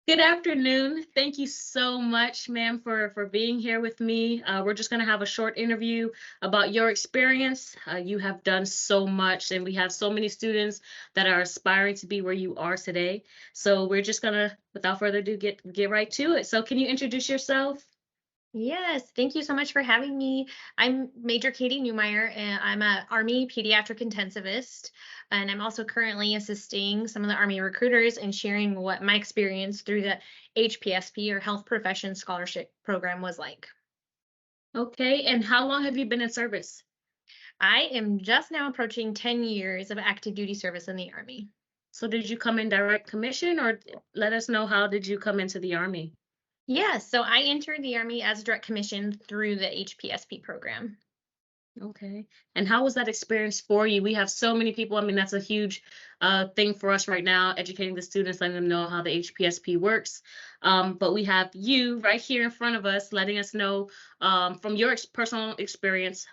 Good afternoon. Thank you so much, ma'am, for being here with me. We're just going to have a short interview about your experience. You have done so much, and we have so many students that are aspiring to be where you are today. So we're just going to, without further ado, get right to it. So can you introduce yourself? Yes, thank you so much for having me. I'm Major Katie Neumayer, and I'm a Army pediatric intensivist, and I'm also currently assisting some of the Army recruiters and sharing what my experience through the HPSP or Health Profession Scholarship Program was like. Okay. And how long have you been in service? I am just now approaching 10 years of active duty service in the Army. So did you come in direct commission, or let us know how did you come into the Army? Yes, so I entered the Army as a direct commission through the HPSP program. Okay. And how was that experience for you? We have so many people. I mean, that's a huge thing for us right now, educating the students, letting them know how the HPSP works. But we have you right here in front of us, letting us know from your personal experience,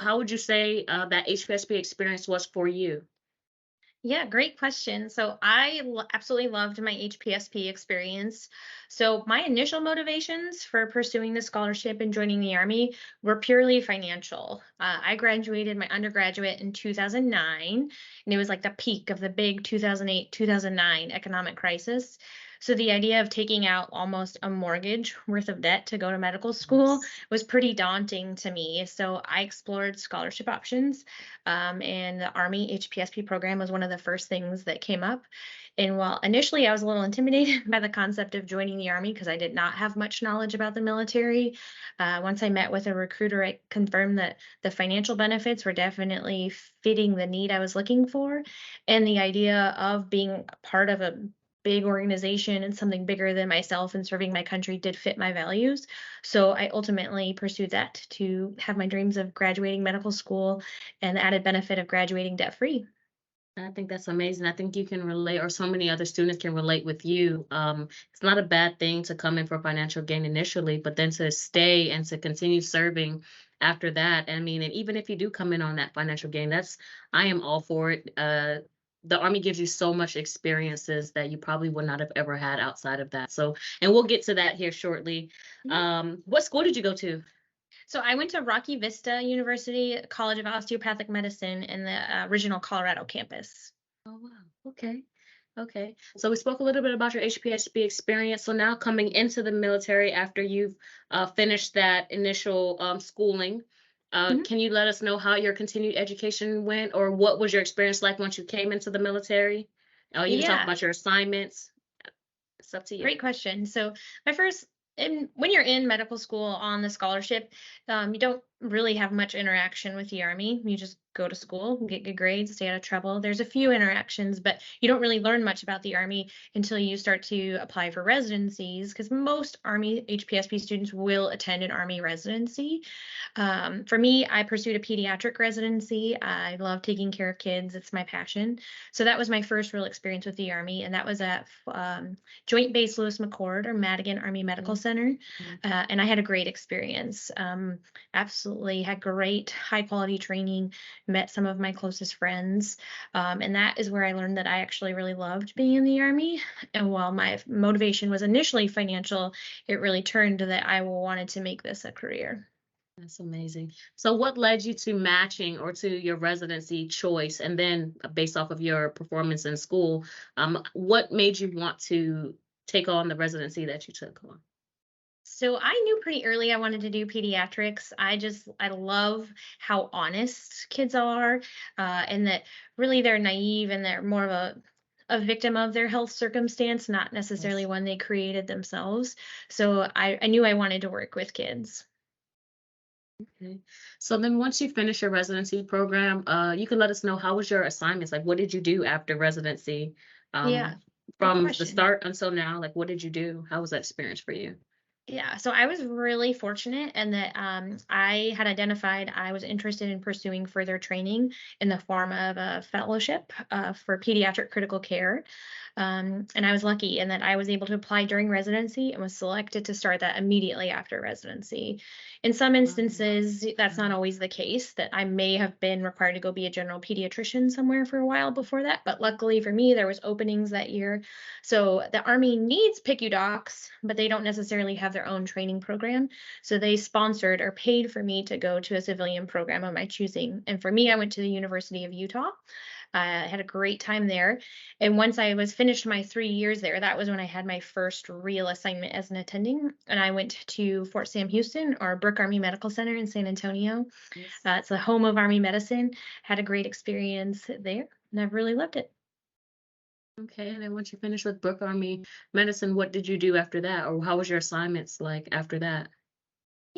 how would you say that HPSP experience was for you? Yeah, great question. So I absolutely loved my HPSP experience. So my initial motivations for pursuing the scholarship and joining the Army were purely financial. I graduated my undergraduate in 2009, and it was like the peak of the big 2008, 2009 economic crisis. So the idea of taking out almost a mortgage worth of debt to go to medical school Yes. was pretty daunting to me. So I explored scholarship options, and the Army HPSP program was one of the first things that came up. And while initially I was a little intimidated by the concept of joining the Army because I did not have much knowledge about the military, once I met with a recruiter, I confirmed that the financial benefits were definitely fitting the need I was looking for. And the idea of being a part of a big organization and something bigger than myself and serving my country did fit my values. So I ultimately pursued that to have my dreams of graduating medical school and the added benefit of graduating debt free. I think that's amazing. I think you can relate, or so many other students can relate with you. It's not a bad thing to come in for financial gain initially, but then to stay and to continue serving after that. I mean, and even if you do come in on that financial gain, I am all for it. The Army gives you so much experiences that you probably would not have ever had outside of that. So, and we'll get to that here shortly. Yeah. What school did you go to? So I went to Rocky Vista University College of Osteopathic Medicine in the original Colorado campus. Oh, wow. Okay. Okay. So we spoke a little bit about your HPSB experience. So now coming into the military after you've finished that initial schooling, Mhm. can you let us know how your continued education went, or what was your experience like once you came into the military? You can talk Yeah. about your assignments. It's up to you. Great question. So my first, and when you're in medical school on the scholarship, you don't really have much interaction with the Army. You just go to school, get good grades, stay out of trouble. There's a few interactions, but you don't really learn much about the Army until you start to apply for residencies, because most Army HPSP students will attend an Army residency. For me, I pursued a pediatric residency. I love taking care of kids. It's my passion. So that was my first real experience with the Army, and that was at Joint Base Lewis McChord or Madigan Army Medical Mhm. Center. Mhm. And I had a great experience. Absolutely had great high quality training, met some of my closest friends. And that is where I learned that I actually really loved being in the Army. And while my motivation was initially financial, it really turned to that I wanted to make this a career. That's amazing. So what led you to matching or to your residency choice? And then based off of your performance in school, what made you want to take on the residency that you took on? So I knew pretty early I wanted to do pediatrics. I love how honest kids are, and that really they're naive and they're more of a victim of their health circumstance, not necessarily Yes. one they created themselves. So I knew I wanted to work with kids. Okay. So then once you finish your residency program, you can let us know, how was your assignments? Like, what did you do after residency? Yeah, Um, great from the question. start until now, like what did you do? How was that experience for you? Yeah, so I was really fortunate in that I had identified I was interested in pursuing further training in the form of a fellowship for pediatric critical care. And I was lucky in that I was able to apply during residency and was selected to start that immediately after residency. In some Wow. instances, that's not always the case, that I may have been required to go be a general pediatrician somewhere for a while before that. But luckily for me, there was openings that year. So the Army needs PICU docs, but they don't necessarily have their own training program. So they sponsored or paid for me to go to a civilian program of my choosing. And for me, I went to the University of Utah. I had a great time there. And once I was finished my 3 years there, that was when I had my first real assignment as an attending. And I went to Fort Sam Houston, or Brooke Army Medical Center in San Antonio. Yes. It's the home of Army medicine. Had a great experience there, and I've really loved it. Okay, and then once you finished with Brooke Army Medicine, what did you do after that? Or how was your assignments like after that?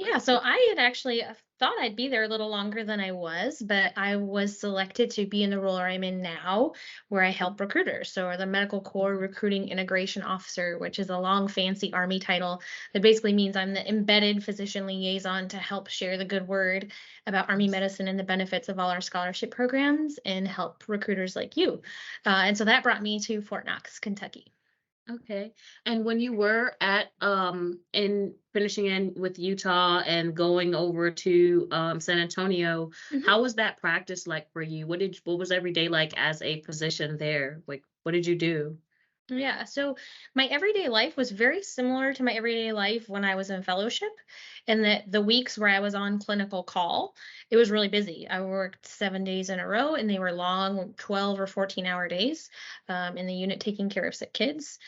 Yeah, so I had actually thought I'd be there a little longer than I was, but I was selected to be in the role I'm in now, where I help recruiters. So, the Medical Corps Recruiting Integration Officer, which is a long, fancy Army title that basically means I'm the embedded physician liaison to help share the good word about Army Yes. medicine and the benefits of all our scholarship programs and help recruiters like you. And so that brought me to Fort Knox, Kentucky. Okay. And when you were at in finishing in with Utah and going over to San Antonio, how was that practice like for you? What was every day like as a physician there? Like what did you do? Yeah, so my everyday life was very similar to my everyday life when I was in fellowship, and that the weeks where I was on clinical call, it was really busy. I worked 7 days in a row, and they were long 12 or 14-hour days in the unit taking care of sick kids.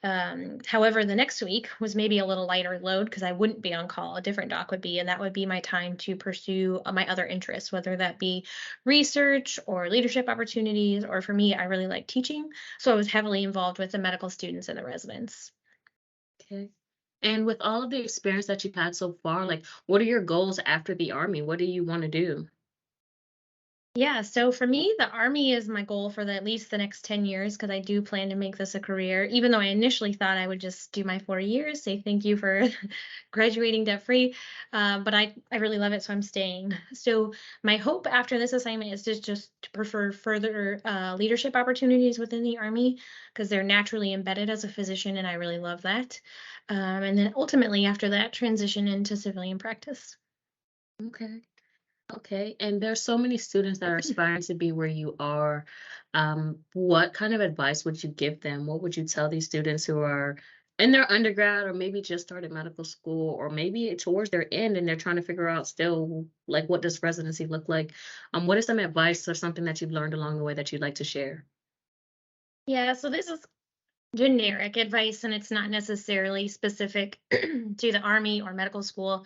However, the next week was maybe a little lighter load because I wouldn't be on call. A different doc would be, and that would be my time to pursue my other interests, whether that be research or leadership opportunities, or for me, I really like teaching. So I was heavily involved with the medical students and the residents. Okay. And with all of the experience that you've had so far, like what are your goals after the army? What do you want to do? Yeah, so for me, the Army is my goal for at least the next 10 years because I do plan to make this a career, even though I initially thought I would just do my 4 years, say thank you for graduating debt free. But I really love it, so I'm staying. So my hope after this assignment is just to prefer further leadership opportunities within the Army because they're naturally embedded as a physician, and I really love that. And then ultimately, after that, transition into civilian practice. Okay. Okay, and there's so many students that are aspiring to be where you are. What kind of advice would you give them? What would you tell these students who are in their undergrad or maybe just started medical school or maybe towards their end and they're trying to figure out still like what does residency look like? What is some advice or something that you've learned along the way that you'd like to share? Yeah, so this is generic advice, and it's not necessarily specific to the Army or medical school,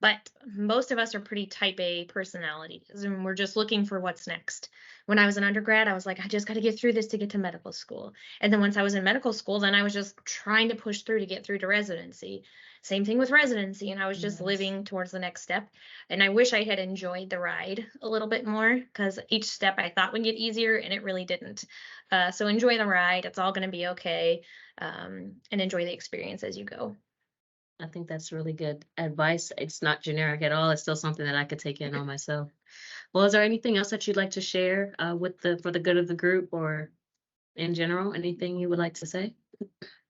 but most of us are pretty type A personalities, and we're just looking for what's next. When I was an undergrad, I was like, I just got to get through this to get to medical school. And then once I was in medical school, then I was just trying to push through to get through to residency. Same thing with residency, and I was just Yes. living towards the next step. And I wish I had enjoyed the ride a little bit more because each step I thought would get easier, and it really didn't. So enjoy the ride. It's all going to be okay, and enjoy the experience as you go. I think that's really good advice. It's not generic at all. It's still something that I could take in on myself. Well, is there anything else that you'd like to share with the for the good of the group or in general? Anything you would like to say?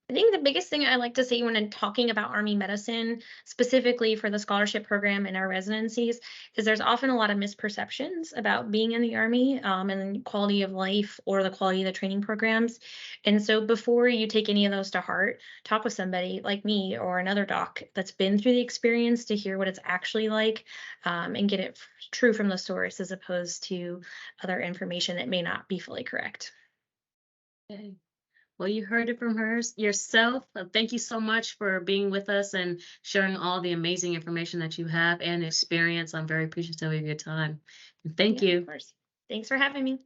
I think the biggest thing I like to say when I'm talking about Army medicine, specifically for the scholarship program and our residencies, is there's often a lot of misperceptions about being in the Army, and quality of life or the quality of the training programs. And so before you take any of those to heart, talk with somebody like me or another doc that's been through the experience to hear what it's actually like, and get it true from the source as opposed to other information that may not be fully correct. Okay. Well, you heard it from yourself. Thank you so much for being with us and sharing all the amazing information that you have and experience. I'm very appreciative of your time. And thank Yeah, of you. course. Thanks for having me.